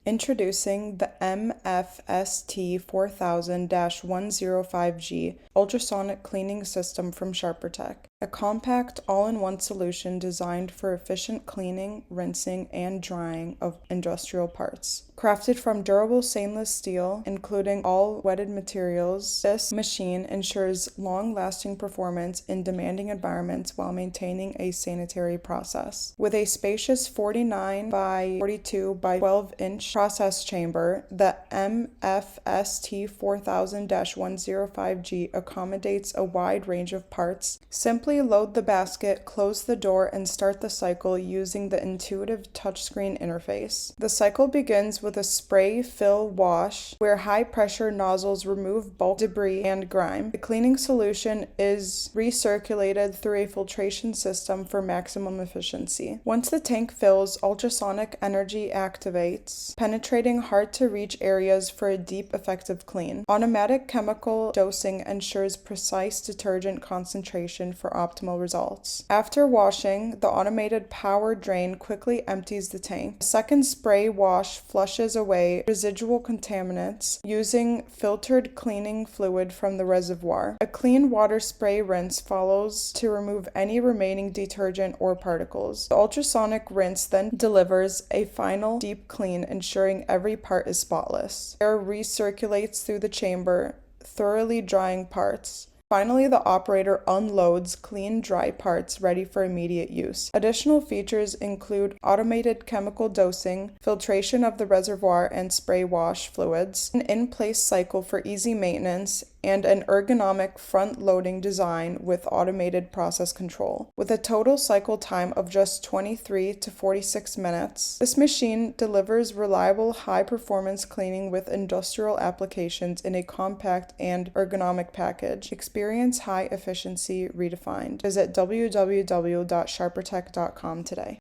Introducing the MFST4000-105G Ultrasonic Cleaning System from Sharpertek, a compact, all-in-one solution designed for efficient cleaning, rinsing, and drying of industrial parts. Crafted from durable stainless steel, including all wetted materials, this machine ensures long-lasting performance in demanding environments while maintaining a sanitary process. With a spacious 49 by 42 by 12-inch process chamber, the MFST4000-105G accommodates a wide range of parts. Simply load the basket, close the door, and start the cycle using the intuitive touchscreen interface. The cycle begins with a spray fill wash, where high-pressure nozzles remove bulk debris and grime. The cleaning solution is recirculated through a filtration system for maximum efficiency. Once the tank fills, ultrasonic energy activates, penetrating hard-to-reach areas for a deep, effective clean. Automatic chemical dosing ensures precise detergent concentration for optimal results. After washing, the automated power drain quickly empties the tank. A second spray wash flushes away residual contaminants using filtered cleaning fluid from the reservoir. A clean water spray rinse follows to remove any remaining detergent or particles. The ultrasonic rinse then delivers a final deep clean, ensuring every part is spotless. Air recirculates through the chamber, thoroughly drying parts. Finally, the operator unloads clean, dry parts ready for immediate use. Additional features include automated chemical dosing, filtration of the reservoir and spray wash fluids, an in-place cycle for easy maintenance, and an ergonomic front-loading design with automated process control. With a total cycle time of just 23 to 46 minutes, this machine delivers reliable, high-performance cleaning with industrial applications in a compact and ergonomic package. Experience high efficiency redefined. Visit www.sharpertek.com today.